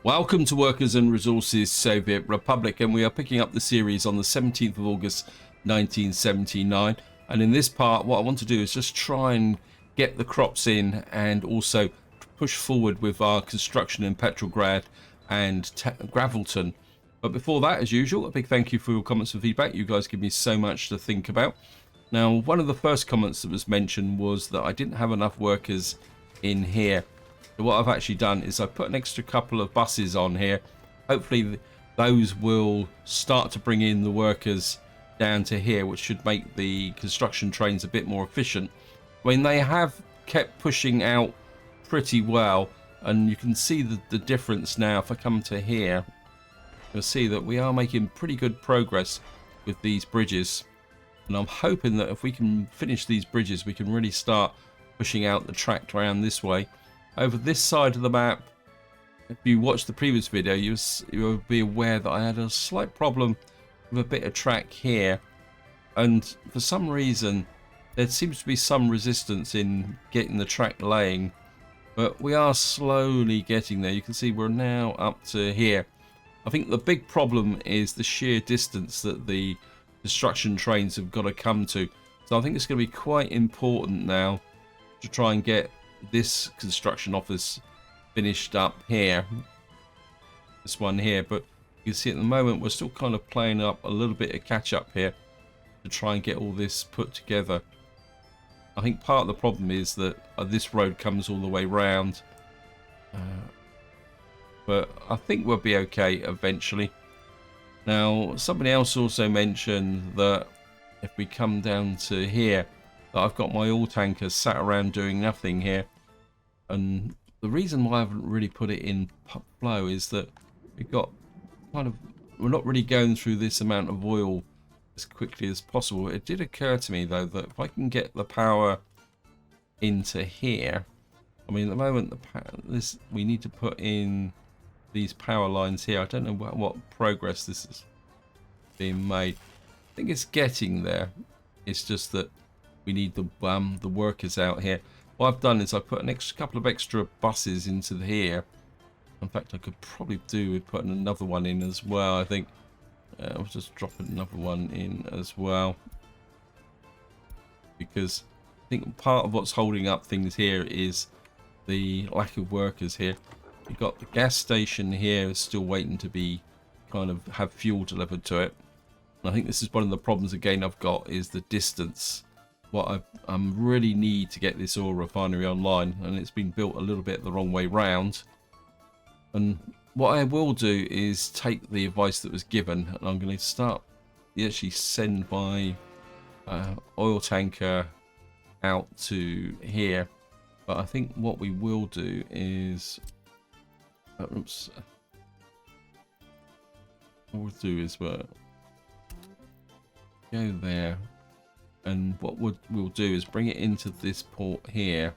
Welcome to Workers and Resources Soviet Republic, and we are picking up the series on the 17th of August 1979. And in this part, what I want to do is just try and get the crops in and also push forward with our construction in Petrolgrad and Gravelton. But before that, as usual, a big thank you for your comments and feedback. You guys give me so much to think about. Now, one of the first comments that was mentioned was that I didn't have enough workers in here. So what I've actually done is I've put an extra couple of buses on here. Hopefully those will start to bring in the workers down to here, which should make the construction trains a bit more efficient. I mean, they have kept pushing out pretty well, and you can see the difference now. If I come to here, you'll see that we are making pretty good progress with these bridges. And I'm hoping that if we can finish these bridges, we can really start pushing out the track around this way. Over this side of the map, if you watched the previous video, you will be aware that I had a slight problem with a bit of track here, and for some reason there seems to be some resistance in getting the track laying, but we are slowly getting there. You can see we're now up to here. I think the big problem is the sheer distance that the construction trains have got to come to, so I think it's going to be quite important now to try and get this construction office finished up here, this one here. But you can see at the moment we're still kind of playing up a little bit of catch up here to try and get all this put together. I think part of the problem is that this road comes all the way round, but I think we'll be okay eventually. Now, somebody else also mentioned that if we come down to here, that I've got my oil tankers sat around doing nothing here, and the reason why I haven't really put it in flow is that we're not really going through this amount of oil as quickly as possible. It did occur to me though that if I can get the power into here, I mean at the moment we need to put in these power lines here. I don't know what progress this is being made. I think it's getting there. It's just that we need the workers out here. What I've done is I put a couple of extra buses into here. In fact, I could probably do with putting another one in as well. I think I'll just drop another one in as well, because I think part of what's holding up things here is the lack of workers here. You've got the gas station here still waiting to be have fuel delivered to it. And I think this is one of the problems again I've got, is the distance. What I really need to get this oil refinery online, and it's been built a little bit the wrong way round. And what I will do is take the advice that was given, and I'm going to start actually send my oil tanker out to here. But I think what we will do is what we'll do is go there. And what we'll do is bring it into this port here.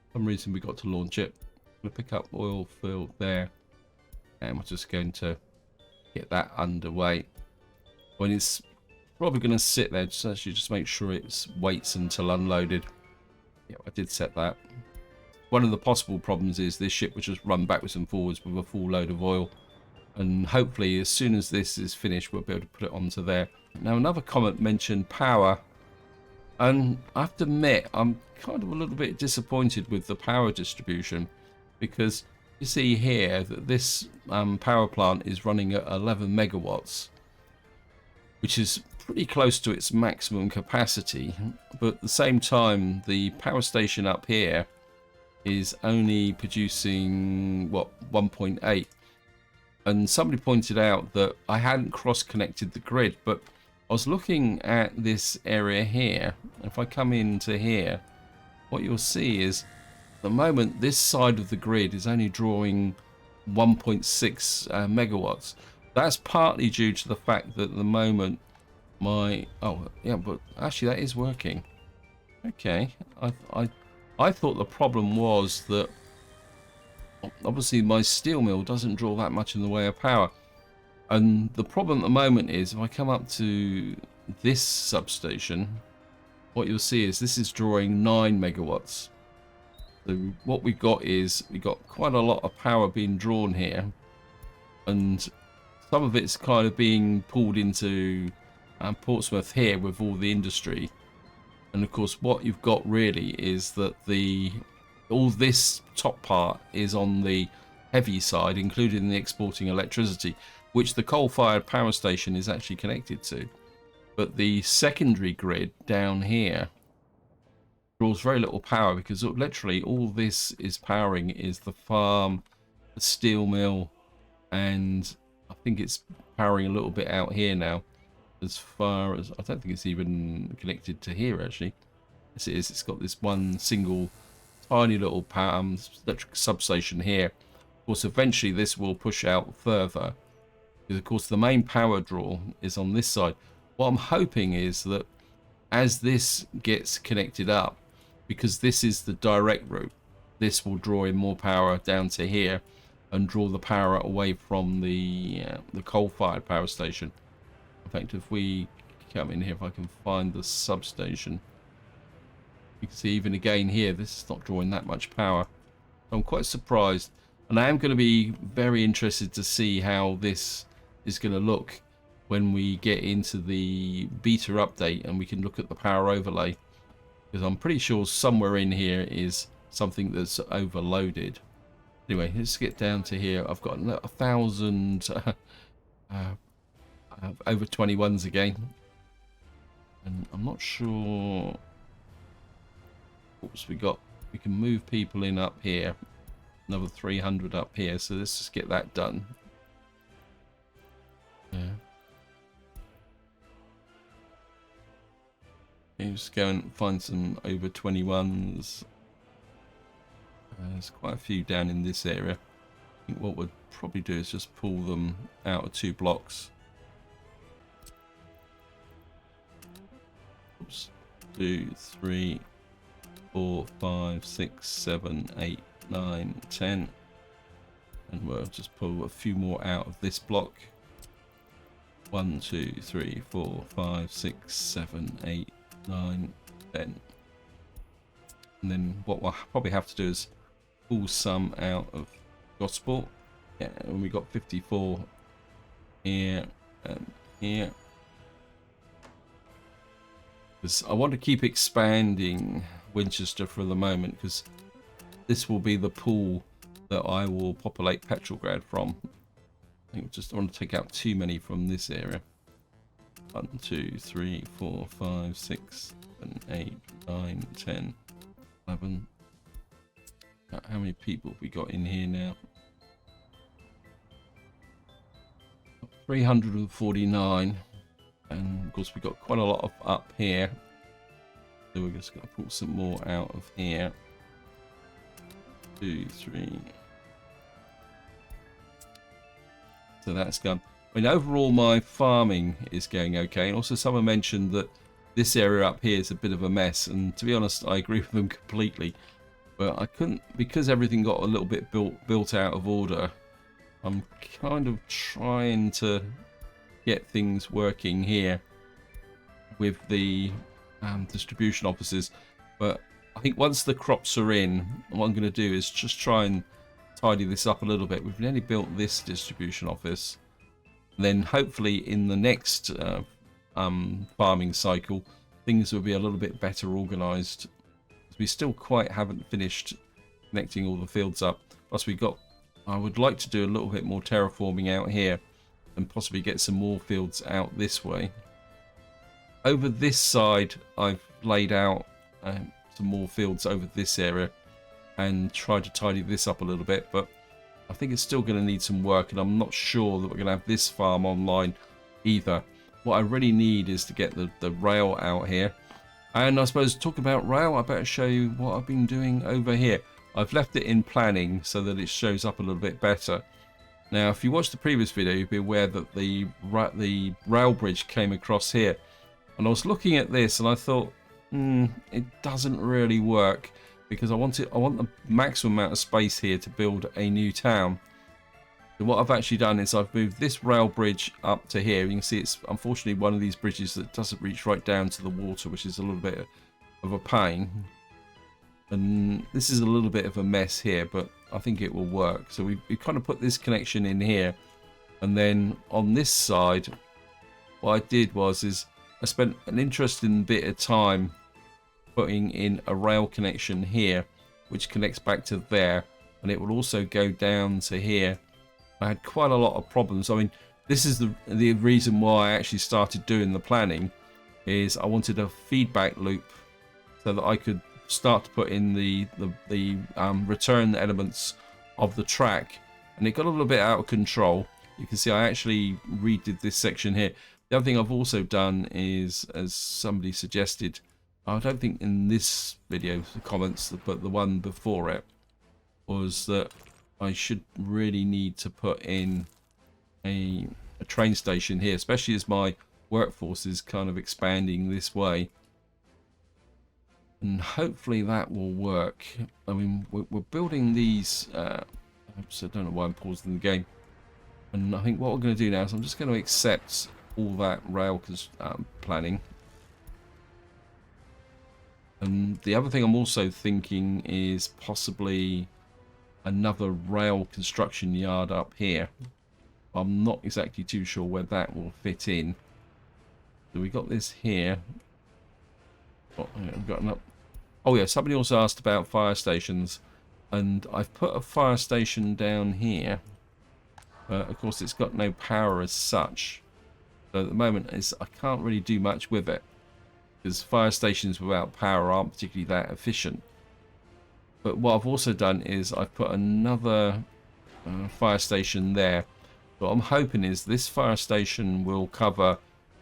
For some reason we got to launch it. We'll pick up oil field there, and we're just going to get that underway. When it's probably going to sit there, just make sure it waits until unloaded. Yeah, I did set that. One of the possible problems is this ship will just run backwards and forwards with a full load of oil, and hopefully as soon as this is finished we'll be able to put it onto there. Now, another comment mentioned power, and I have to admit I'm kind of a little bit disappointed with the power distribution, because you see here that this power plant is running at 11 megawatts, which is pretty close to its maximum capacity, but at the same time the power station up here is only producing 1.8. And somebody pointed out that I hadn't cross-connected the grid, but I was looking at this area here. If I come into here, what you'll see is at the moment this side of the grid is only drawing 1.6 megawatts. That's partly due to the fact that at the moment but actually that is working. Okay, I thought the problem was that obviously my steel mill doesn't draw that much in the way of power, and the problem at the moment is if I come up to this substation, what you'll see is this is drawing 9 megawatts. So what we've got is we've got quite a lot of power being drawn here, and some of it's kind of being pulled into Portsmouth here with all the industry. And of course what you've got really is that all this top part is on the heavy side, including the exporting electricity, which the coal-fired power station is actually connected to. But the secondary grid down here draws very little power, because literally all this is powering is the farm, the steel mill, and I think it's powering a little bit out here now. As far as, I don't think it's even connected to here actually. Yes it is. It's got this one single tiny little power, electric substation here. Of course eventually this will push out further, because of course the main power draw is on this side. What I'm hoping is that as this gets connected up, because this is the direct route, this will draw in more power down to here and draw the power away from the coal-fired power station. In fact, if we come in here, if I can find the substation, you can see even again here, this is not drawing that much power. I'm quite surprised, and I am going to be very interested to see how this is going to look when we get into the beta update and we can look at the power overlay, because I'm pretty sure somewhere in here is something that's overloaded. Anyway, let's get down to here. I've got 1,000 over 21s again, and I'm not sure. Oops, we can move people in up here, another 300 up here, so let's just get that done. Yeah. Just go and find some over 21s. There's quite a few down in this area. I think what we'd probably do is just pull them out of 2 blocks. Oops. 2, 3, 4, 5, 6, 7, 8, 9, 10. And we'll just pull a few more out of this block. 1, 2, 3, 4, 5, 6, 7, 8, 9, 10. And then what we'll probably have to do is pull some out of Gosport. Yeah, and we got 54 here and here. Because I want to keep expanding Winchester for the moment, because this will be the pool that I will populate Petrolgread from. I think I want to take out too many from this area. 1, 2, 3, 4, 5, 6, 7, 8, 9, 10, 11. How many people have we got in here now? 349. And of course we've got quite a lot of up here. So we're just going to pull some more out of here. 2, 3. So that's gone. I mean, overall my farming is going okay. And also someone mentioned that this area up here is a bit of a mess. And to be honest, I agree with them completely. But I couldn't, because everything got a little bit built out of order. I'm kind of trying to get things working here with the distribution offices. But I think once the crops are in, what I'm going to do is just try and tidy this up a little bit. We've nearly built this distribution office. And then hopefully in the next farming cycle, things will be a little bit better organized. We still quite haven't finished connecting all the fields up. Plus I would like to do a little bit more terraforming out here and possibly get some more fields out this way. Over this side I've laid out some more fields over this area and tried to tidy this up a little bit, but I think it's still going to need some work, and I'm not sure that we're going to have this farm online either. What I really need is to get the rail out here. And I suppose, talk about rail, I better show you what I've been doing over here. I've left it in planning so that it shows up a little bit better. Now, if you watched the previous video, you'll be aware that the rail bridge came across here. And I was looking at this and I thought, it doesn't really work, because I want the maximum amount of space here to build a new town. So what I've actually done is I've moved this rail bridge up to here. You can see it's unfortunately one of these bridges that doesn't reach right down to the water, which is a little bit of a pain. And this is a little bit of a mess here, but I think it will work. So we kind of put this connection in here, and then on this side, what I did is I spent an interesting bit of time putting in a rail connection here, which connects back to there, and it will also go down to here. I had quite a lot of problems. I mean, this is the reason why I actually started doing the planning, is I wanted a feedback loop so that I could start to put in the return elements of the track, and it got a little bit out of control. You can see I actually redid this section here. The other thing I've also done is, as somebody suggested, I don't think in this video, the comments, but the one before it, was that I should really need to put in a train station here, especially as my workforce is kind of expanding this way. And hopefully that will work. I mean, we're building these, so I don't know why I'm pausing the game. And I think what we're going to do now is I'm just going to accept all that rail planning. And the other thing I'm also thinking is possibly another rail construction yard up here. I'm not exactly too sure where that will fit in. So we got this here. Oh, yeah, we've got an oh yeah, somebody also asked about fire stations, and I've put a fire station down here. Of course, it's got no power as such. So at the moment, I can't really do much with it, because fire stations without power aren't particularly that efficient. But what I've also done is I've put another fire station there. What I'm hoping is this fire station will cover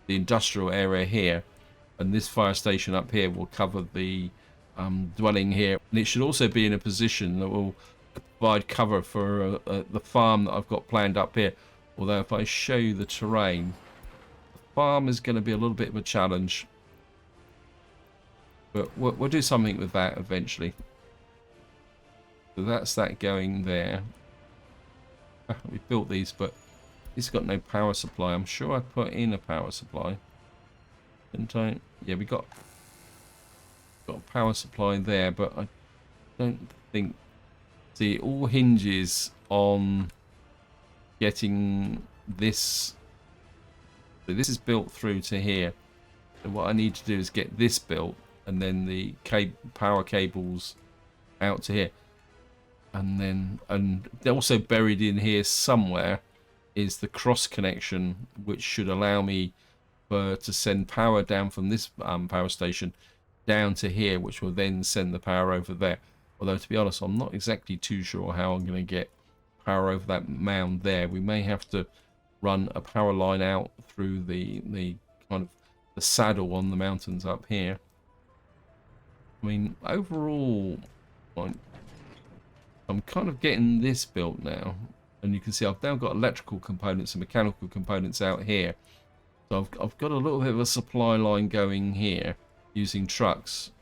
the industrial area here, and this fire station up here will cover the dwelling here. And it should also be in a position that will provide cover for the farm that I've got planned up here. Although if I show you the terrain, the farm is going to be a little bit of a challenge. But we'll do something with that eventually. So that's that going there. We built these, but it's got no power supply. I'm sure I put in a power supply, didn't I? Yeah, we got a power supply there, but I don't think. See, it all hinges on getting this. So this is built through to here. So what I need to do is get this built, and then the power cables out to here. And also buried in here somewhere is the cross connection, which should allow me to send power down from this power station down to here, which will then send the power over there. Although, to be honest, I'm not exactly too sure how I'm going to get power over that mound there. We may have to run a power line out through the kind of the saddle on the mountains up here. I mean, overall, I'm kind of getting this built now, and you can see I've now got electrical components and mechanical components out here. So I've got a little bit of a supply line going here using trucks,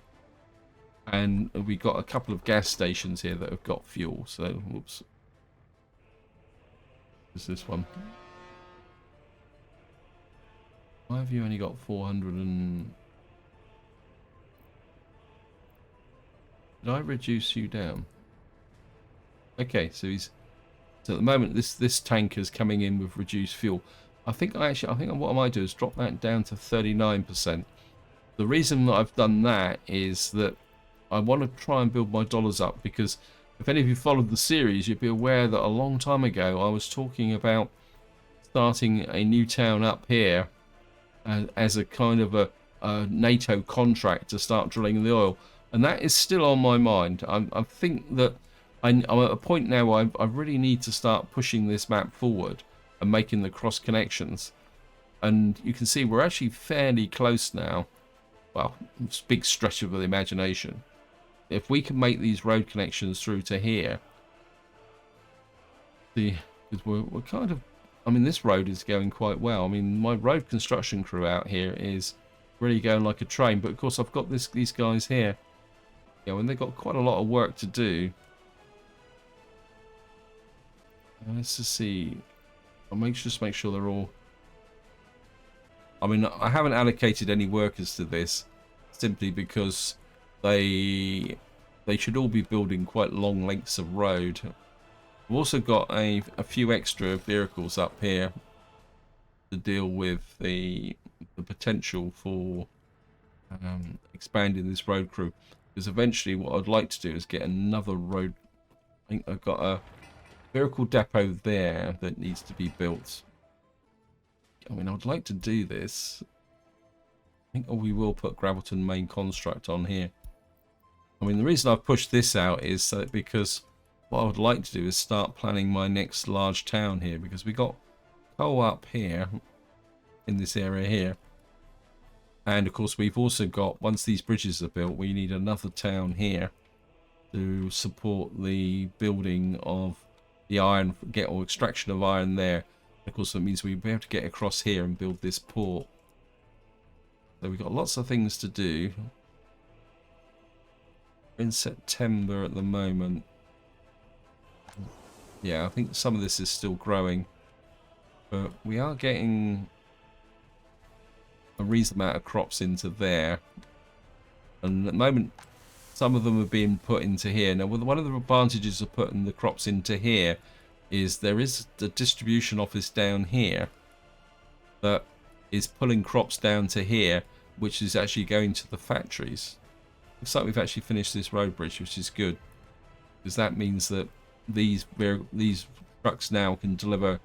and we got a couple of gas stations here that have got fuel. So, whoops, is this one? Why have you only got 400 and? Did I reduce you down? Okay, so so at the moment this tanker is coming in with reduced fuel. I think what I might do is drop that down to 39%. The reason that I've done that is that I want to try and build my dollars up, because if any of you followed the series, you'd be aware that a long time ago I was talking about starting a new town up here as a kind of a NATO contract to start drilling the oil, and that is still on my mind. I think that I'm at a point now where I really need to start pushing this map forward and making the cross connections. And you can see we're actually fairly close now. Well, it's a big stretch of the imagination. If we can make these road connections through to here, because we're kind of, I mean, this road is going quite well. I mean, my road construction crew out here is really going like a train. But of course, I've got these guys here, and they've got quite a lot of work to do. Let's just see. I'll just make sure they're all. I mean, I haven't allocated any workers to this simply because they they should all be building quite long lengths of road. We've also got a few extra vehicles up here to deal with the potential for expanding this road crew, because eventually what I'd like to do is get another road. I think I've got a vehicle depot there that needs to be built. I mean, I'd like to do this. I think we will put Gravelton main construct on here. I mean, the reason I've pushed this out is that because what I would like to do is start planning my next large town here, because we got coal up here in this area here, and of course we've also got, once these bridges are built, we need another town here to support the building of the iron, or extraction of iron there. Of course that means we'll be able to get across here and build this port. So we've got lots of things to do. We're in September at the moment. Yeah, I think some of this is still growing, but we are getting a reasonable amount of crops into there, and at the moment some of them are being put into here. Now, one of the advantages of putting the crops into here is there is the distribution office down here that is pulling crops down to here, which is actually going to the factories. Looks like we've actually finished this road bridge, which is good, because that means that these trucks now can deliver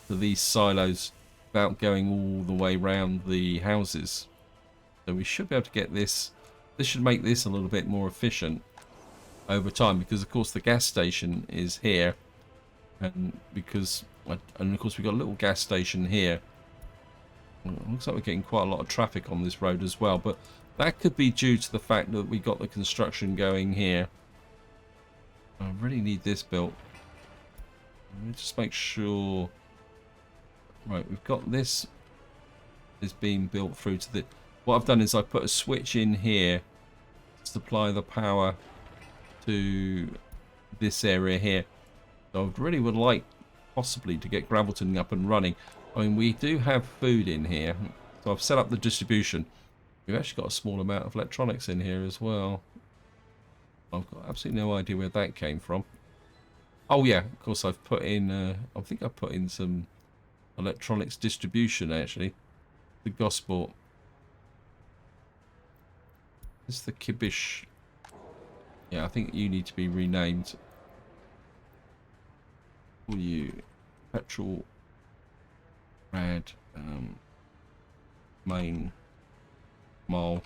to these silos without going all the way around the houses. So we should be able to get this. This should make this a little bit more efficient over time, because of course the gas station is here, and of course we've got a little gas station here. Well, it looks like we're getting quite a lot of traffic on this road as well, but that could be due to the fact that we got the construction going here. I really need this built. Let me just make sure. Right, we've got this is being built through to the. What I've done is I put a switch in here to supply the power to this area here. So I really would like possibly to get Gravelton up and running. I mean, we do have food in here, so I've set up the distribution. We've actually got a small amount of electronics in here as well. I've got absolutely no idea where that came from. Oh yeah, of course I've put in, I think I put in some electronics distribution actually. The Gosport. This is the Kibish. Yeah, I think you need to be renamed. Call you Petrolgread main mall.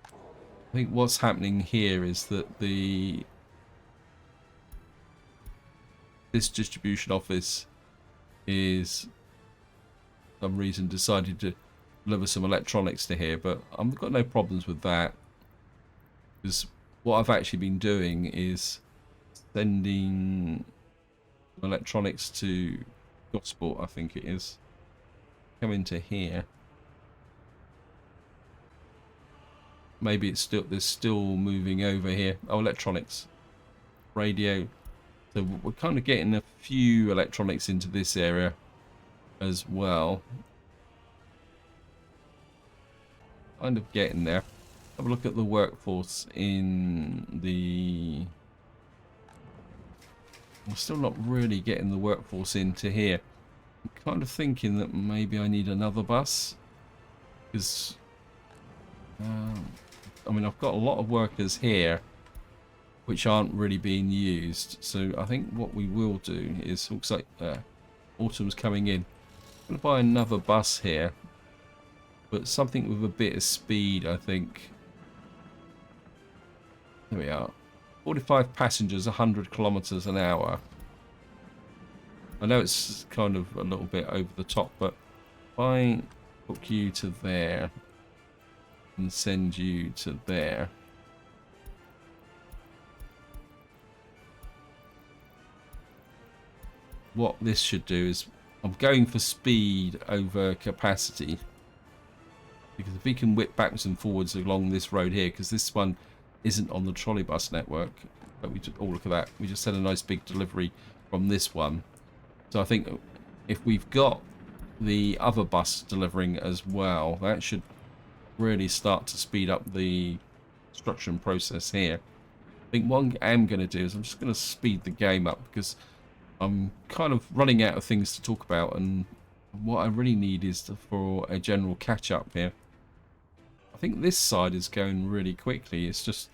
I think what's happening here is that this distribution office is, for some reason, decided to deliver some electronics to here, but I've got no problems with that, because what I've actually been doing is sending electronics to Gosport, I think it is. Come into here. Maybe it's still moving over here. Oh, electronics, radio. So we're kind of getting a few electronics into this area as well. Kind of getting there. Have a look at the workforce in the. We're still not really getting the workforce into here. I'm kind of thinking that maybe I need another bus, because I mean, I've got a lot of workers here which aren't really being used. So I think what we will do is, looks like autumn's coming in. I'm going to buy another bus here, but something with a bit of speed, I think. There we are. 45 passengers, 100 kilometers an hour. I know it's kind of a little bit over the top, but if I hook you to there and send you to there. What this should do is, I'm going for speed over capacity, because if we can whip backwards and forwards along this road here, because this one isn't on the trolley bus network, but we just, oh look at that, we just had a nice big delivery from this one. So I think if we've got the other bus delivering as well, that should really start to speed up the construction process here. I think what I am going to do is I'm just going to speed the game up because I'm kind of running out of things to talk about, and what I really need is for a general catch-up here. I think this side is going really quickly. It's just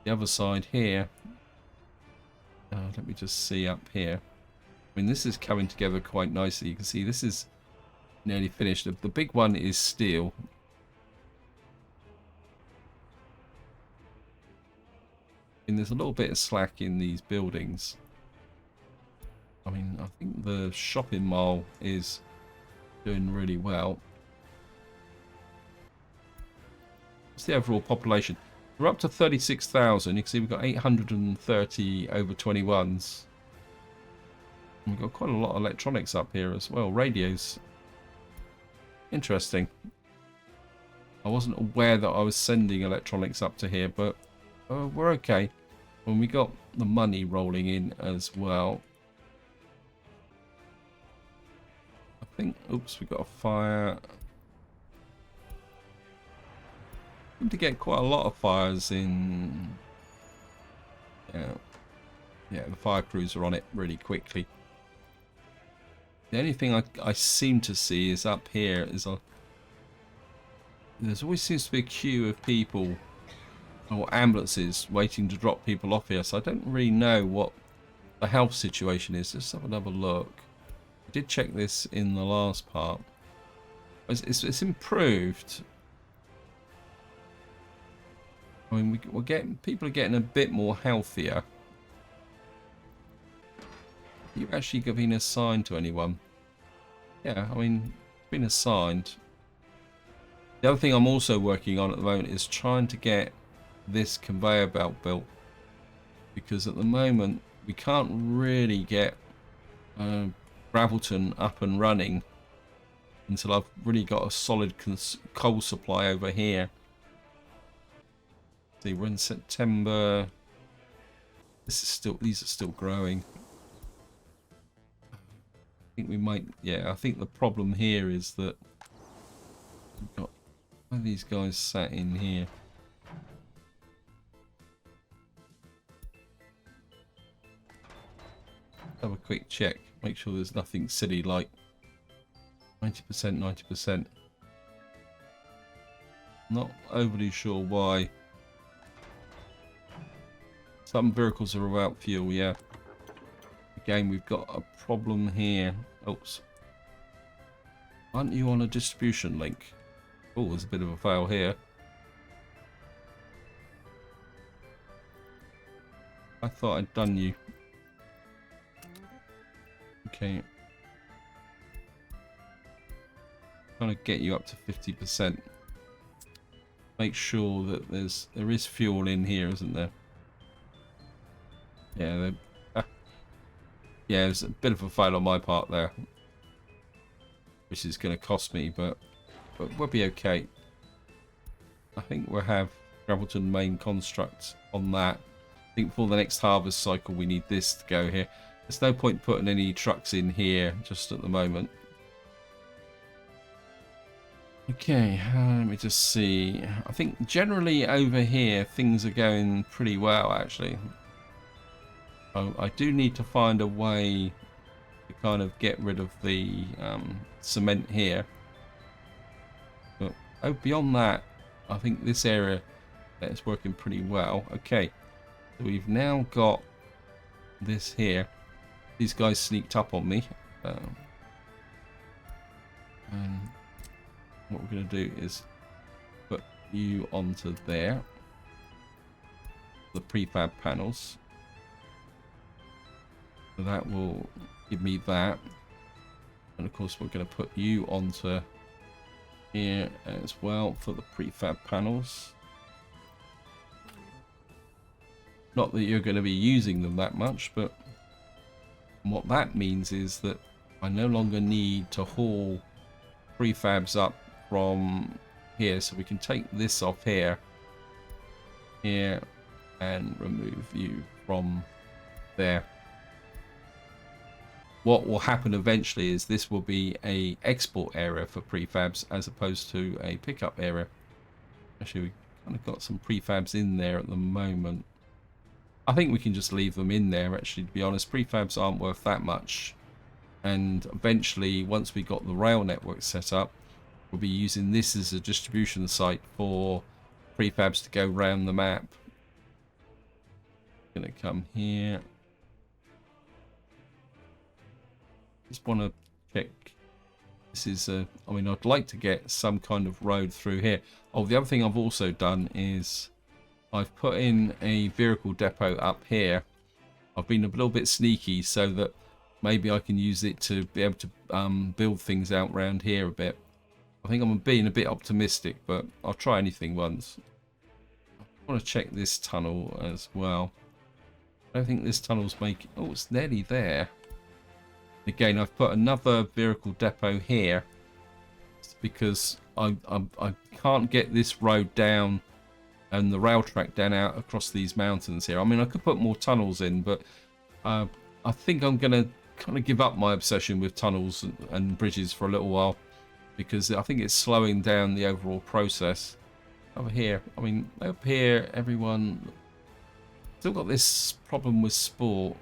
the other side here. Let me just see up here. I mean, this is coming together quite nicely. You can see this is nearly finished. The big one is steel. And there's a little bit of slack in these buildings. I mean, I think the shopping mall is doing really well. What's the overall population? We're up to 36,000. You can see we've got 830 over 21s. And we've got quite a lot of electronics up here as well. Radios. Interesting. I wasn't aware that I was sending electronics up to here, but we're okay. When we got the money rolling in as well. I think, oops, we got a fire. Seem to get quite a lot of fires in. Yeah, the fire crews are on it really quickly. The only thing I seem to see is up here is there's always seems to be a queue of people or ambulances waiting to drop people off here, so I don't really know what the health situation is. Let's have another look. I did check this in the last part. It's improved. I mean, we're getting, people are getting a bit more healthier. You actually been assigned to anyone? Yeah, I mean, it's been assigned. The other thing I'm also working on at the moment is trying to get this conveyor belt built, because at the moment we can't really get Gravelton up and running until I've really got a solid coal supply over here. See, we're in September. These are still growing. I think we might, yeah, I think the problem here is that we've got, why are these guys sat in here? Have a quick check, make sure there's nothing silly like 90%, 90%. Not overly sure why. Some vehicles are without fuel, yeah. Again, we've got a problem here. Oops. Aren't you on a distribution link? Oh, there's a bit of a fail here. I thought I'd done you. Okay. Trying to get you up to 50%. Make sure that there is fuel in here, isn't there? Yeah, yeah, there's a bit of a fail on my part there, which is going to cost me, but we'll be okay. I think we'll have Gravelton main construct on that. I think for the next harvest cycle we need this to go here. There's no point putting any trucks in here just at the moment. Okay, let me just see. I think generally over here things are going pretty well actually. I do need to find a way to kind of get rid of the cement here. But beyond that, I think this area is working pretty well. Okay, so we've now got this here. These guys sneaked up on me. And what we're going to do is put you onto there. The prefab panels. So that will give me that. And of course we're going to put you onto here as well for the prefab panels. Not that you're going to be using them that much, but what that means is that I no longer need to haul prefabs up from here, so we can take this off here and remove you from there. What will happen eventually is this will be a export area for prefabs as opposed to a pickup area. Actually, we kind of got some prefabs in there at the moment. I think we can just leave them in there, actually, to be honest. Prefabs aren't worth that much. And eventually, once we got the rail network set up, we'll be using this as a distribution site for prefabs to go around the map. Gonna come here. Just want to check. This is a, I mean, I'd like to get some kind of road through here. Oh, the other thing I've also done is I've put in a vehicle depot up here. I've been a little bit sneaky so that maybe I can use it to be able to build things out around here a bit. I think I'm being a bit optimistic, but I'll try anything once. I want to check this tunnel as well. I don't think this tunnel's making... Oh, it's nearly there. Again, I've put another vehicle depot here because I can't get this road down and the rail track down out across these mountains here. I mean, I could put more tunnels in, but I think I'm going to kind of give up my obsession with tunnels and bridges for a little while because I think it's slowing down the overall process. Over here, I mean, up here, everyone still got this problem with sport.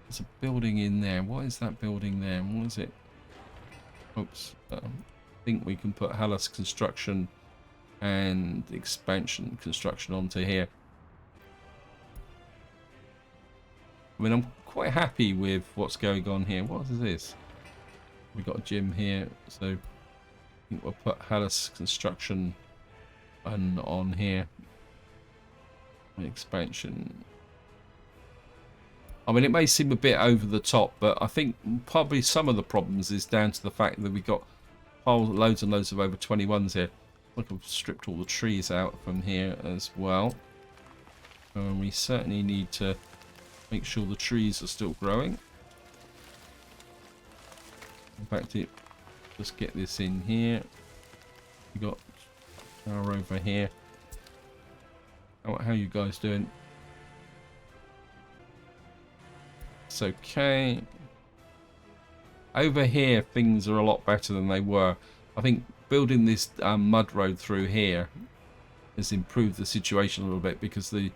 There's a building in there. What is that building there? What is it? Oops. I think we can put Hallis construction and expansion construction onto here. I mean, I'm quite happy with what's going on here. What is this? We've got a gym here, so I think we'll put Hallis construction on here. Expansion. I mean, it may seem a bit over the top, but I think probably some of the problems is down to the fact that we've got loads and loads of over 21s here. Look, I've stripped all the trees out from here as well. And we certainly need to make sure the trees are still growing. In fact, just get this in here. We got power over here. How you guys doing? It's okay. Over here, things are a lot better than they were. I think building this mud road through here has improved the situation a little bit because the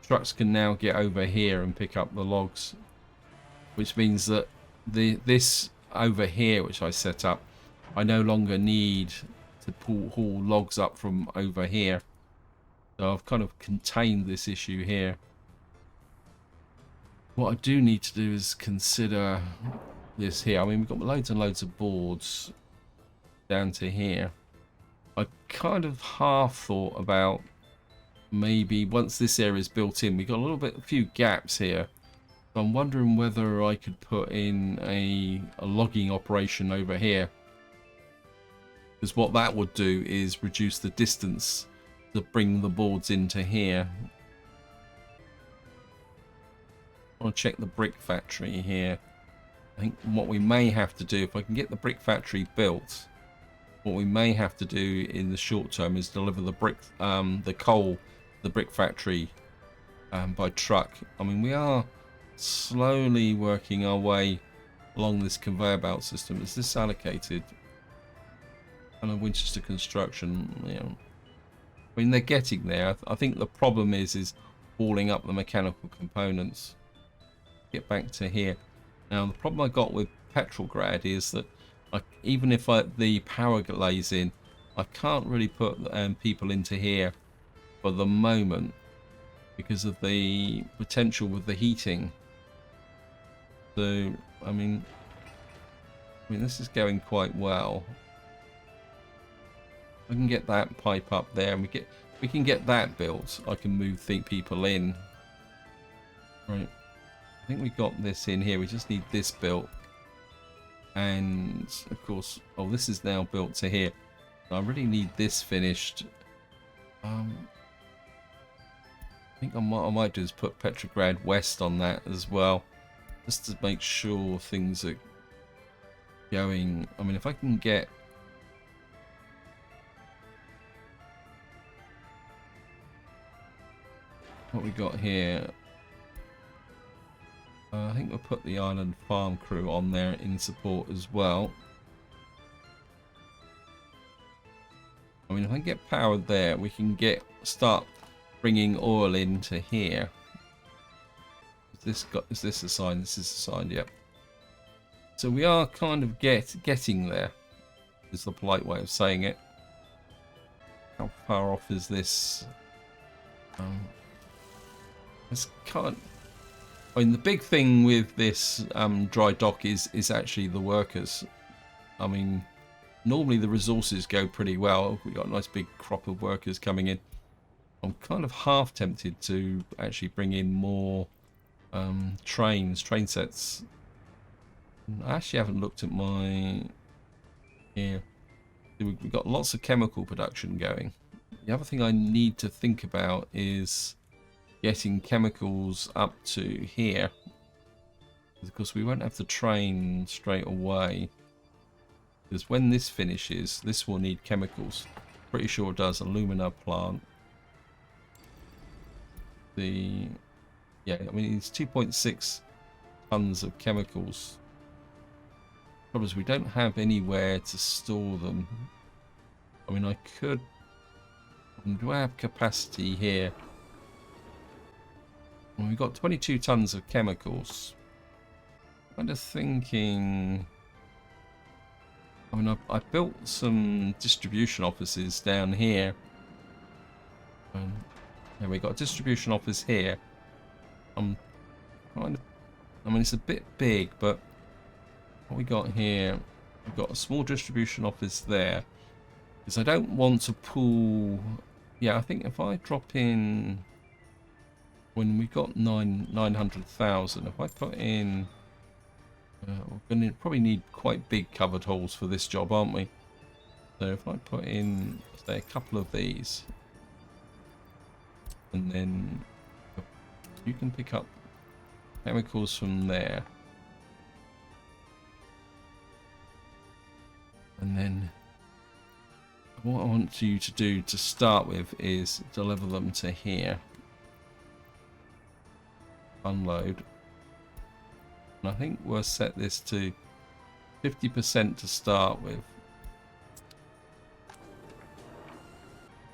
trucks can now get over here and pick up the logs, which means that this over here, which I set up, I no longer need to haul logs up from over here. So I've kind of contained this issue here. What I do need to do is consider this here. I mean, we've got loads and loads of boards down to here. I kind of half thought about maybe once this area is built in, we've got a few gaps here. So I'm wondering whether I could put in a logging operation over here. Because what that would do is reduce the distance to bring the boards into here. I want to check the brick factory here. I think what we may have to do, if I can get the brick factory built, what we may have to do in the short term is deliver the coal, the brick factory by truck. I mean, we are slowly working our way along this conveyor belt system. Is this allocated? And a Winchester construction, you know. I mean, they're getting there. I think the problem is hauling up the mechanical components. Get back to here. Now, the problem I got with Petrolgread is that even if the power lays in, I can't really put people into here for the moment because of the potential with the heating. So, I mean, this is going quite well. I can get that pipe up there, and we can get that built. I can move people in. Right. I think we got this in here. We just need this built. And of course, oh, this is now built to here. I really need this finished. I think I might just put Petrolgread West on that as well, just to make sure things are going. I mean, if I can get what we got here. I think we'll put the Island Farm crew on there in support as well. I mean, if I get power there, we can start bringing oil into here. Is this assigned? This is assigned, yep. So we are kind of getting there, is the polite way of saying it. How far off is this? It's kind. I mean, the big thing with this dry dock is actually the workers. I mean, normally the resources go pretty well. We've got a nice big crop of workers coming in. I'm kind of half tempted to actually bring in more train sets. I actually haven't looked at my here. We've got lots of chemical production going. The other thing I need to think about is getting chemicals up to here, because we won't have the train straight away. Because when this finishes, this will need chemicals. Pretty sure it does. Alumina plant. Yeah, I mean, it's 2.6 tons of chemicals. Problem is, we don't have anywhere to store them. I mean, I could. Do I have capacity here? Well, we've got 22 tons of chemicals. Kind of thinking. I mean, I built some distribution offices down here. Yeah, we got a distribution office here. I'm kind of. I mean, it's a bit big, but what we got here, we've got a small distribution office there. Because I don't want to pull. Yeah, I think if I drop in, when we got 900,000, if I put in, we're going to probably need quite big covered halls for this job, aren't we? So if I put in, say, a couple of these, and then you can pick up chemicals from there, and then what I want you to do to start with is deliver them to here. Unload. And I think we'll set this to 50% to start with.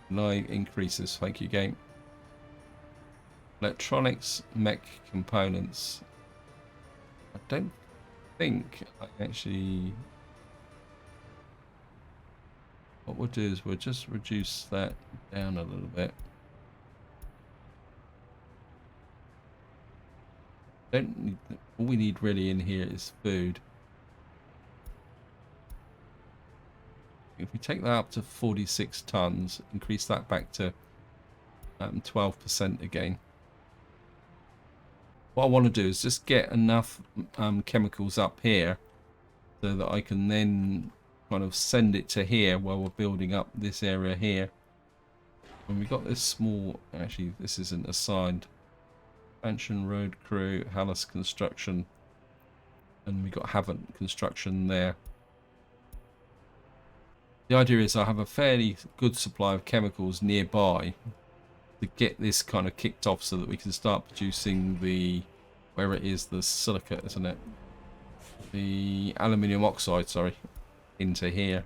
Can I increase this? Thank you, game. Electronics, mech components. I don't think I actually. What we'll do is we'll just reduce that down a little bit. Don't need, all we need really in here is food. If we take that up to 46 tons, increase that back to 12% again. What I want to do is just get enough chemicals up here so that I can then kind of send it to here while we're building up this area here. And we got this small, actually this isn't assigned, Expansion Road Crew, Hallis Construction, and we got Havant Construction there. The idea is I have a fairly good supply of chemicals nearby to get this kind of kicked off so that we can start producing the, where it is, the silicate, isn't it? The aluminium oxide, sorry, into here.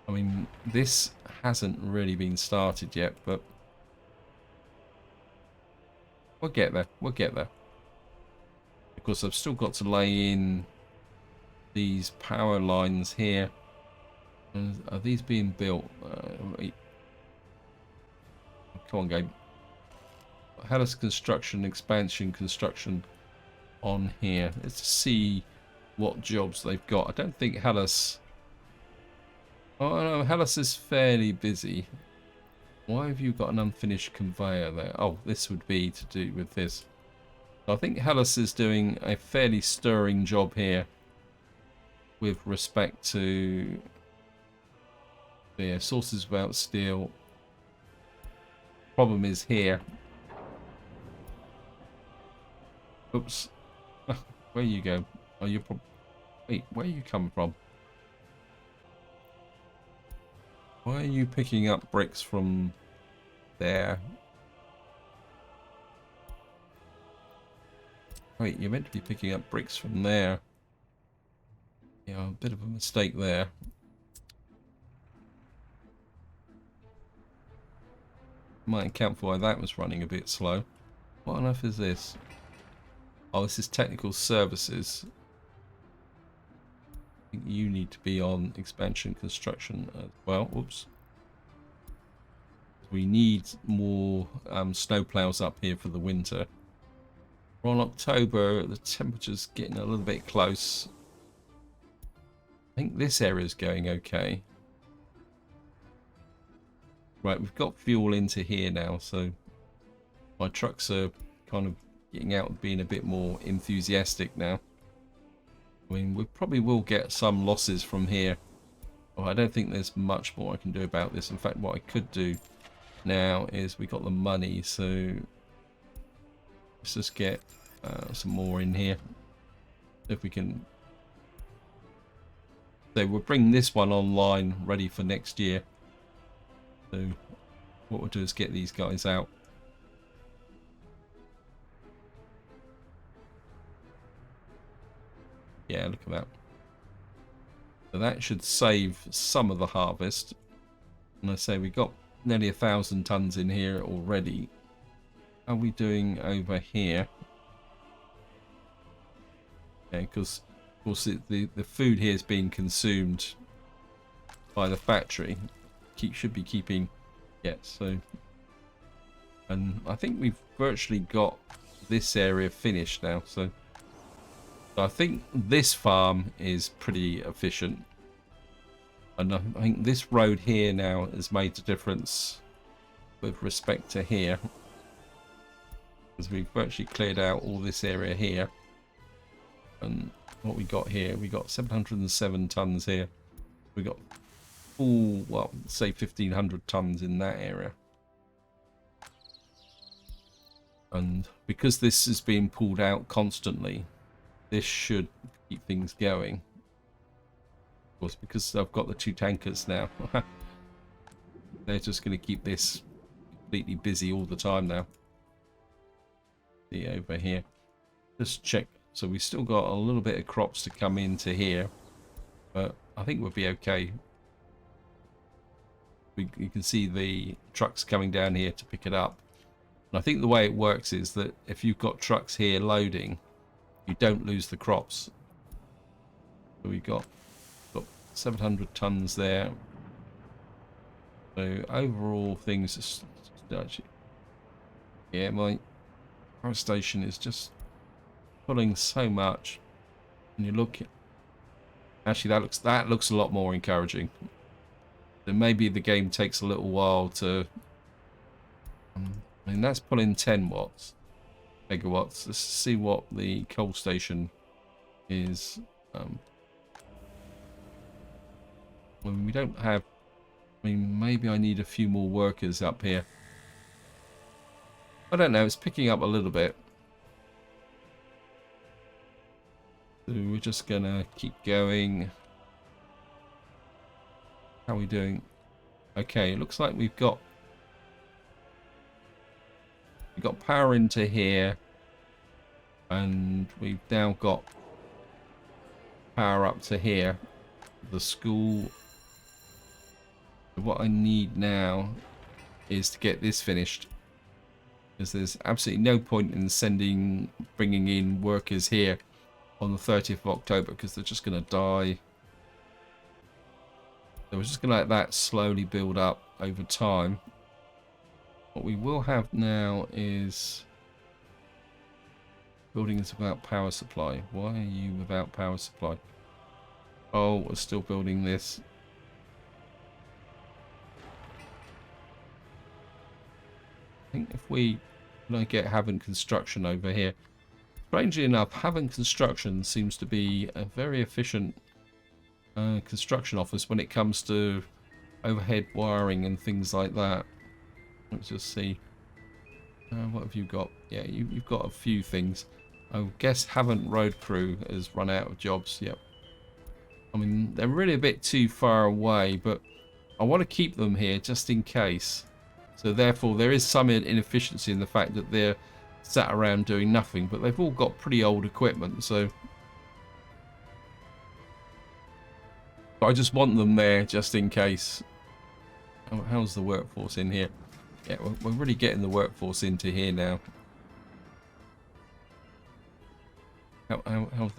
I mean, this hasn't really been started yet, but we'll get there. We'll get there. Because I've still got to lay in these power lines here. Are these being built? Come on, game. Hallis Construction, Expansion Construction on here. Let's see what jobs they've got. I don't think Hallis. Oh no, Hallis is fairly busy. Why have you got an unfinished conveyor there? Oh, this would be to do with this. I think Hallis is doing a fairly stirring job here with respect to the sources about steel. Problem is here. Oops. Where you go? Oh, you're wait, where you come from? Why are you picking up bricks from there? Wait, you're meant to be picking up bricks from there. Yeah, a bit of a mistake there. might account for why that was running a bit slow. What on earth is this? Oh, this is technical services. I think you need to be on expansion construction as well. Oops. We need more snowplows up here for the winter. We're on October, the temperature's getting a little bit close. I think this area is going okay. Right, we've got fuel into here now, so my trucks are kind of getting out and being a bit more enthusiastic now. I mean, we probably will get some losses from here. Oh, I don't think there's much more I can do about this. In fact, what I could do now is we got the money, so let's just get some more in here. If we can. So we'll bring this one online ready for next year. So what we'll do is get these guys out. Yeah, look at that. So that should save some of the harvest. And I say we got nearly 1,000 tons in here already. How are we doing over here? Yeah, because of course the food here is being consumed by the factory. Should be keeping, yeah. So, and I think we've virtually got this area finished now. So I think this farm is pretty efficient, and I think this road here now has made a difference with respect to here, because we've virtually cleared out all this area here. And what we got here, we got 707 tons here. We got full, well, say 1,500 tons in that area. And because this is being pulled out constantly, this should keep things going. Of course, because I've got the 2 tankers now, they're just going to keep this completely busy all the time now. See over here, just check. So we still got a little bit of crops to come into here, but I think we'll be okay. You can see the trucks coming down here to pick it up. And I think the way it works is that if you've got trucks here loading, you don't lose the crops. So we've got 700 tons there. So overall things are actually, yeah, my power station is just pulling so much. And you look, actually that looks a lot more encouraging. Then maybe the game takes a little while to. I mean, that's pulling 10 watts, megawatts. Let's see what the coal station is. I mean, we don't have. I mean, maybe I need a few more workers up here. I don't know. It's picking up a little bit. So we're just gonna keep going. How are we doing? Okay, it looks like we've got power into here, and we've now got power up to here. The school. What I need now is to get this finished, because there's absolutely no point in bringing in workers here on the 30th of October, because they're just going to die. So we're just going to let that slowly build up over time. What we will have now is buildings without power supply. Why are you without power supply? Oh, we're still building this. I think if we get Haven Construction over here. Strangely enough, Haven Construction seems to be a very efficient construction office when it comes to overhead wiring and things like that. Let's just see. What have you got? Yeah, you've got a few things. I guess Haven Road Crew has run out of jobs. Yep. I mean, they're really a bit too far away, but I want to keep them here just in case. So therefore, there is some inefficiency in the fact that they're sat around doing nothing, but they've all got pretty old equipment, so I just want them there just in case. How's the workforce in here? Yeah, we're really getting the workforce into here now.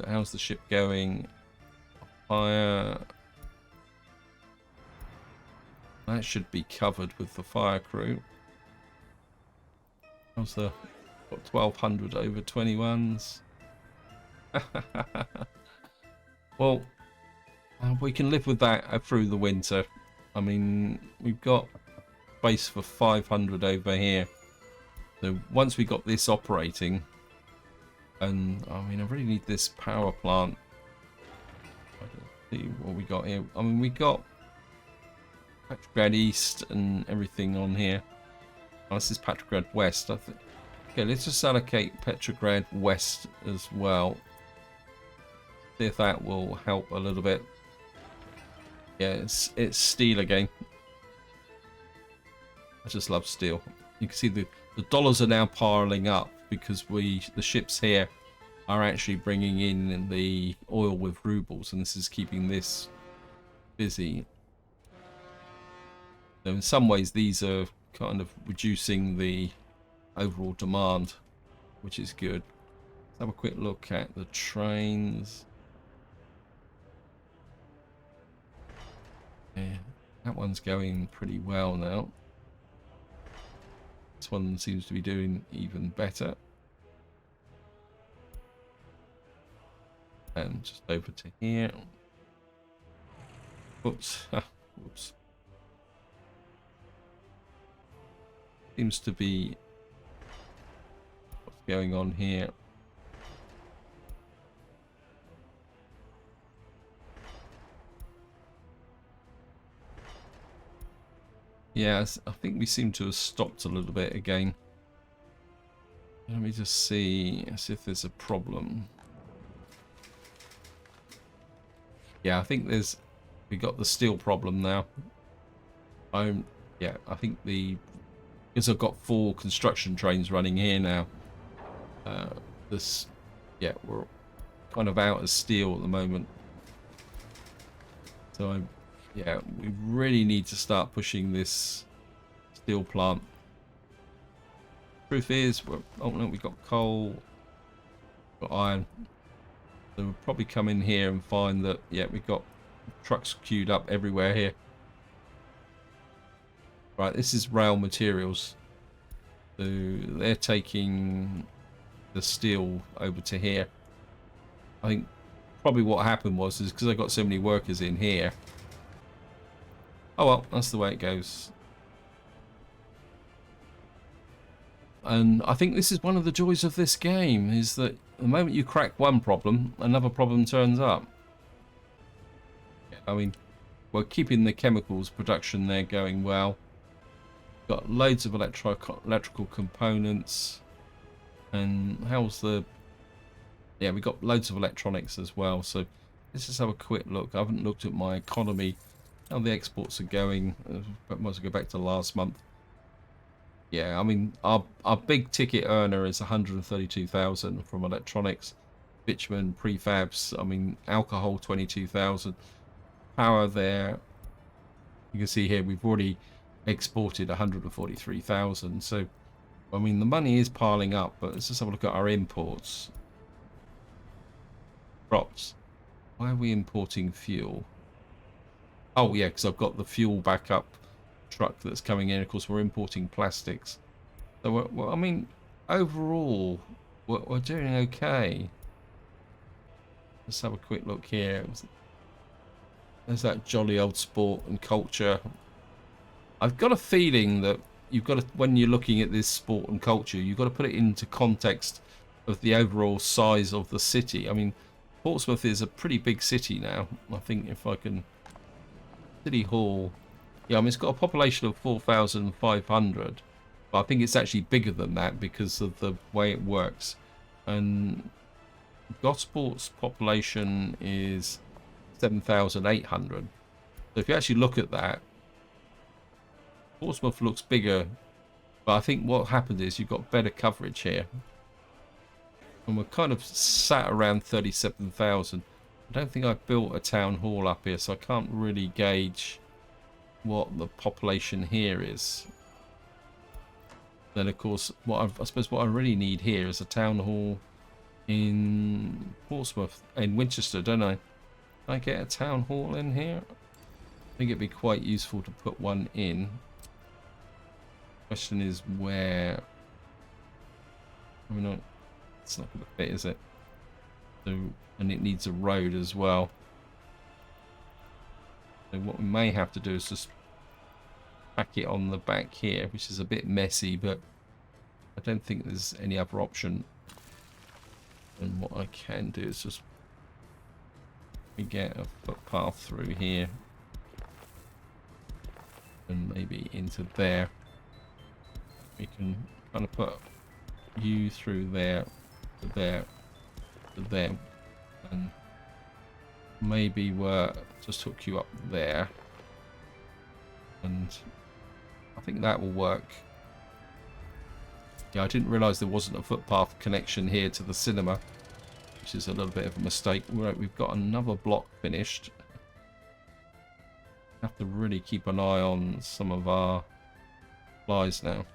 How's the ship going? Fire. That should be covered with the fire crew. How's the... Got 1200 over 21s. Well, we can live with that through the winter. I mean, we've got space for 500 over here. So once we got this operating, and I mean, I really need this power plant. See what we got here. I mean, we got Petrolgread East and everything on here. Oh, this is Petrolgread West, I think. Okay, let's just allocate Petrolgread West as well. See if that will help a little bit. Yeah, it's steel again. I just love steel. You can see the dollars are now piling up because the ships here are actually bringing in the oil with rubles, and this is keeping this busy. So in some ways, these are kind of reducing the overall demand, which is good. Let's have a quick look at the trains. Yeah, that one's going pretty well now. This one seems to be doing even better. And just over to here. Whoops. Whoops. Seems to be what's going on here. Yeah, I think we seem to have stopped a little bit again. Let me just see if there's a problem. Yeah, I think we got the steel problem now. Yeah, I think because I've got 4 construction trains running here now. Yeah, we're kind of out of steel at the moment. So yeah, we really need to start pushing this steel plant. Truth is, oh no, we've got coal, got iron. So we'll probably come in here and find that, yeah, we've got trucks queued up everywhere here. Right, this is rail materials. So they're taking the steel over to here. I think probably what happened is because I got so many workers in here. Oh well, that's the way it goes. And I think this is one of the joys of this game, is that the moment you crack one problem, another problem turns up. I mean, we're keeping the chemicals production there going well. Got loads of electrical components. And how's the... Yeah, we got loads of electronics as well. So let's just have a quick look. I haven't looked at my economy. How the exports are going. I might as well go back to last month. Yeah, I mean, our big ticket earner is 132,000 from electronics, bitumen, prefabs. I mean, alcohol 22,000. Power there. You can see here we've already exported 143,000. So, I mean, the money is piling up. But let's just have a look at our imports. Crops. Why are we importing fuel? Oh yeah, because I've got the fuel backup truck that's coming in. Of course, we're importing plastics. So, I mean, overall, we're doing okay. Let's have a quick look here. There's that jolly old sport and culture. I've got a feeling that you've got to, when you're looking at this sport and culture, you've got to put it into context of the overall size of the city. I mean, Portsmouth is a pretty big city now. I think if I can... City Hall... Yeah, I mean, it's got a population of 4,500. But I think it's actually bigger than that because of the way it works. And Gosport's population is 7,800. So if you actually look at that, Portsmouth looks bigger. But I think what happened is you've got better coverage here. And we're kind of sat around 37,000. I don't think I've built a town hall up here, so I can't really gauge what the population here is. Then of course, I suppose what I really need here is a town hall in Portsmouth, in Winchester, don't I? Can I get a town hall in here? I think it'd be quite useful to put one in. Question is where. I mean, it's not going to fit, is it? So, and it needs a road as well. So what we may have to do is just pack it on the back here, which is a bit messy, but I don't think there's any other option. And what I can do is just get a footpath through here and maybe into there. We can kind of put you through there to there to there, and maybe we'll just hook you up there, and I think that will work. Yeah, I didn't realise there wasn't a footpath connection here to the cinema, which is a little bit of a mistake. Right, we've got another block finished. Have to really keep an eye on some of our supplies now.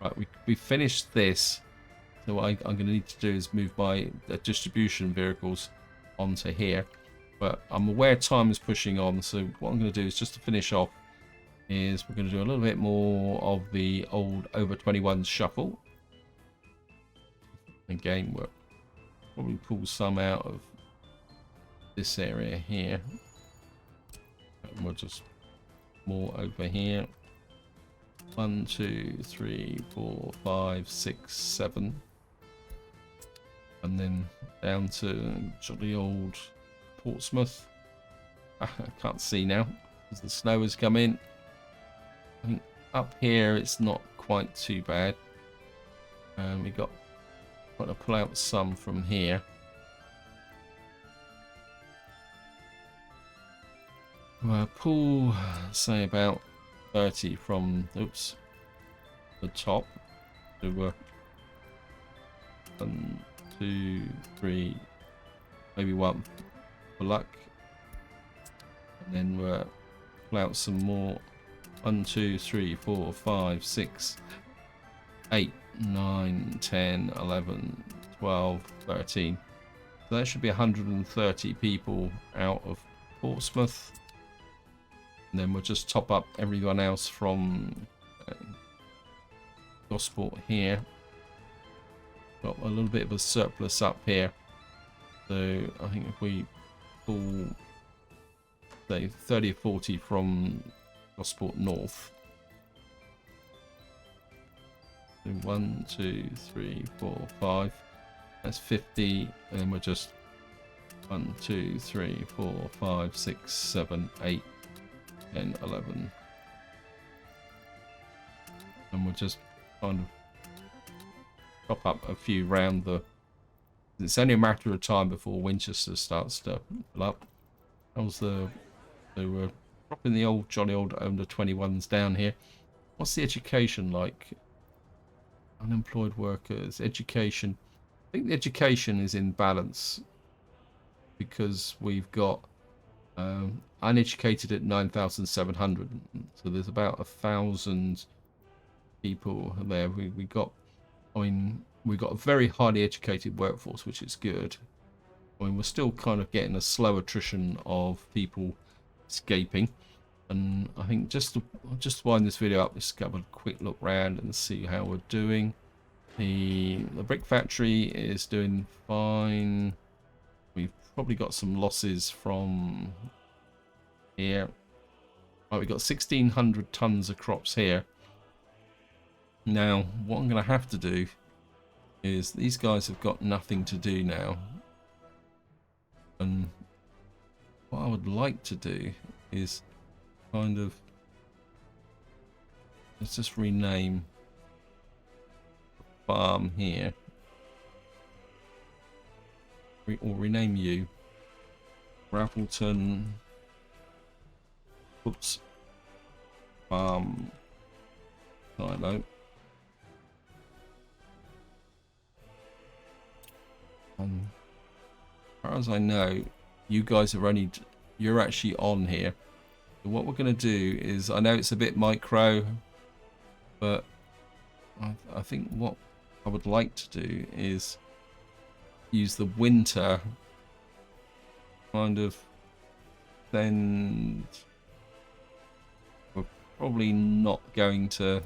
Right, we finished this. So what I'm going to need to do is move my distribution vehicles onto here. But I'm aware time is pushing on, so what I'm going to do is just to finish off is we're going to do a little bit more of the old over 21 shuffle. Again, we'll probably pull some out of this area here. And we'll just more over here. 1, 2, 3, 4, 5, 6, 7. And then down to jolly old Portsmouth. I can't see now because the snow has come in. I think up here it's not quite too bad. We got to pull out some from here. Pull, say about 30 from the top. So 1, 2, 3, maybe 1 for luck, and then we'll pull out some more. 1, 2, 3, 4, 5, 6, 8, 9, 10, 11, 12, 13. So that should be 130 people out of Portsmouth. And then we'll just top up everyone else from Gosport here. Got a little bit of a surplus up here. So I think if we pull, say, 30 or 40 from Gosport North. So 1, 2, 3, 4, 5. That's 50. And then we're just 1, 2, 3, 4, 5, 6, 7, 8, 10, 11. And we'll just kind of pop up a few round the. It's only a matter of time before Winchester starts to fill up. How's the. So we're dropping the old jolly old under 21s down here. What's the education like? Unemployed workers, education. I think the education is in balance because we've got uneducated at 9,700. So there's about 1,000 people there. We got. I mean, we've got a very highly educated workforce, which is good. I mean, we're still kind of getting a slow attrition of people escaping, and I think just to wind this video up, let's have a quick look round and see how we're doing. The brick factory is doing fine. We've probably got some losses from here. Right, we've got 1,600 tons of crops here. Now, what I'm going to have to do is these guys have got nothing to do now. And what I would like to do is kind of, let's just rename the farm here. Or rename you. Raffleton. Oops. Farm. Silo. As far as I know, you guys are you're actually on here. So what we're going to do is, I know it's a bit micro, but I think what I would like to do is use the winter kind of, then we're probably not going to,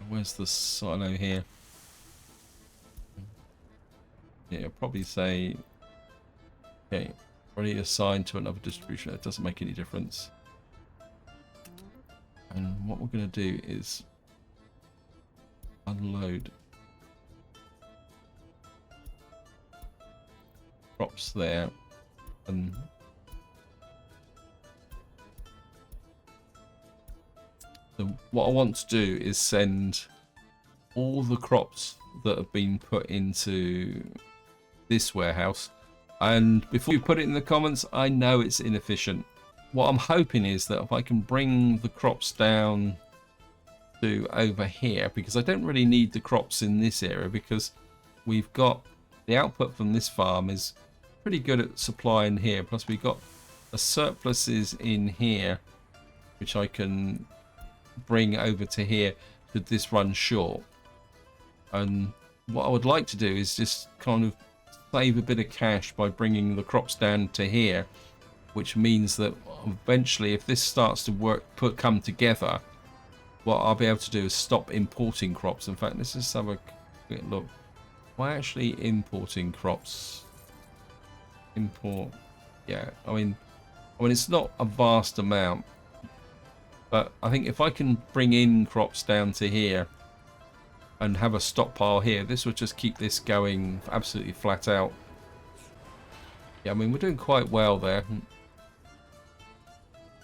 where's the silo here? Yeah, probably say, okay, already assigned to another distribution. It doesn't make any difference. And what we're going to do is unload crops there, and so what I want to do is send all the crops that have been put into this warehouse. And before you put it in the comments, I know it's inefficient. What I'm hoping is that if I can bring the crops down to over here, because I don't really need the crops in this area, because we've got the output from this farm is pretty good at supplying here, plus we've got a surpluses in here which I can bring over to here should this run short. And what I would like to do is just kind of save a bit of cash by bringing the crops down to here, which means that eventually if this starts to come together, what I'll be able to do is stop importing crops. In fact, let's just have a quick look. Am I actually importing crops? Import, yeah, I mean it's not a vast amount, but I think if I can bring in crops down to here and have a stockpile here, this will just keep this going absolutely flat out. Yeah, I mean, we're doing quite well there. And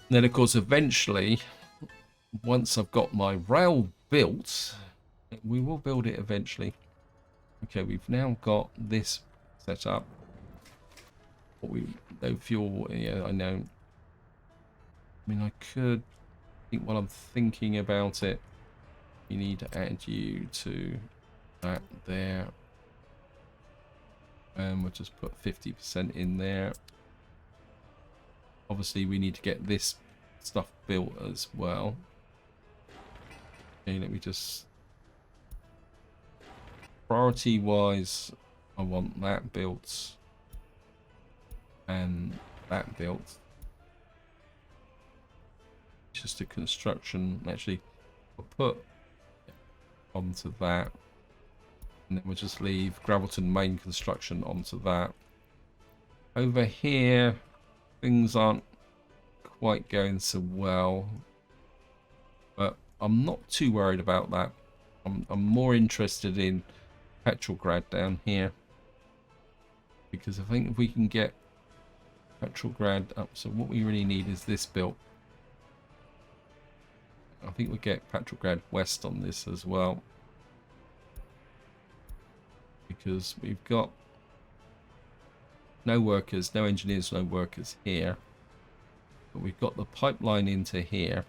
then, of course, eventually, once I've got my rail built, we will build it eventually. Okay, we've now got this set up. No fuel, yeah, I know. I mean, I could think while I'm thinking about it, we need to add you to that there. And we'll just put 50% in there. Obviously, we need to get this stuff built as well. Okay, let me just... Priority-wise, I want that built. And that built. Just a construction. Actually, we'll put onto that. And then we'll just leave Gravelton main construction onto that. Over here, things aren't quite going so well, but I'm not too worried about that. I'm more interested in Petrolgread down here, because I think if we can get Petrolgread up, so what we really need is this built. I think we'll get Petrolgread West on this as well, because we've got no workers, no engineers, no workers here, but we've got the pipeline into here.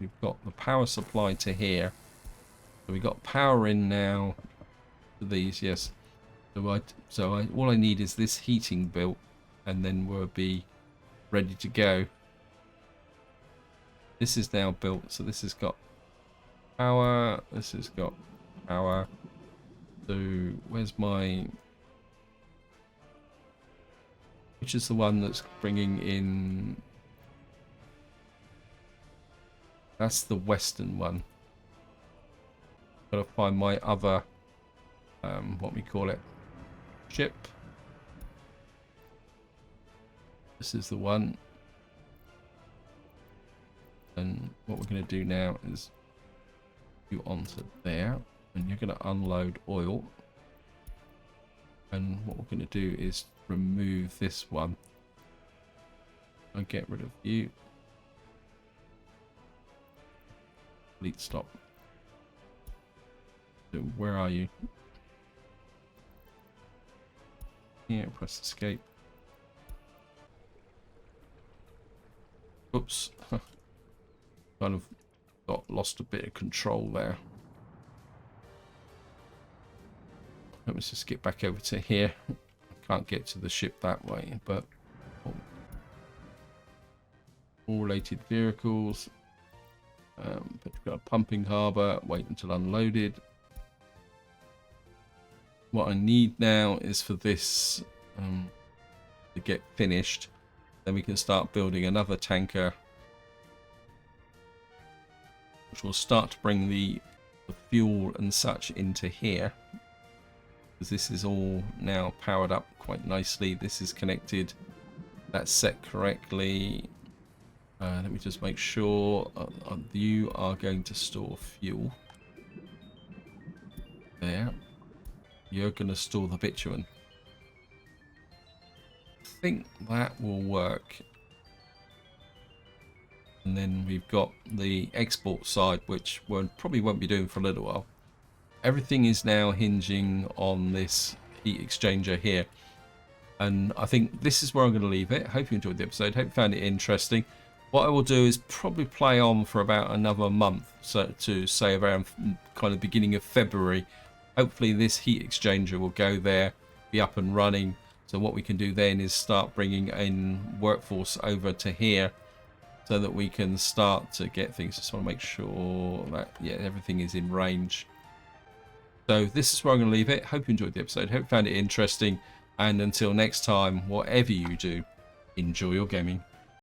We've got the power supply to here, so we've got power in now to these. Yes, so all I need is this heating built, and then we'll be ready to go. This is now built, so this has got power, this has got power. So where's my, which is the one that's bringing in, that's the western one. Gotta find my other what we call it, ship. This is the one. And what we're going to do now is go onto there, and you're going to unload oil. And what we're going to do is remove this one and get rid of you. Delete stop. So where are you? Here, press escape. Oops. Kind of lost a bit of control there. Let me just get back over to here. I can't get to the ship that way, but All related vehicles. Petrolgread pumping harbour. Wait until unloaded. What I need now is for this to get finished. Then we can start building another tanker, which will start to bring the fuel and such into here. Because this is all now powered up quite nicely. This is connected. That's set correctly. Let me just make sure you are going to store fuel. There. You're going to store the bitumen. I think that will work. And then we've got the export side, which we probably won't be doing for a little while. Everything is now hinging on this heat exchanger here. And I think this is where I'm going to leave it. Hope you enjoyed the episode. Hope you found it interesting. What I will do is probably play on for about another month, so to say around kind of beginning of February. Hopefully this heat exchanger will go there, be up and running. So what we can do then is start bringing in workforce over to here so that we can start to get things. Just want to make sure that, yeah, everything is in range. So this is where I'm going to leave it. Hope you enjoyed the episode. Hope you found it interesting. And until next time, whatever you do, enjoy your gaming.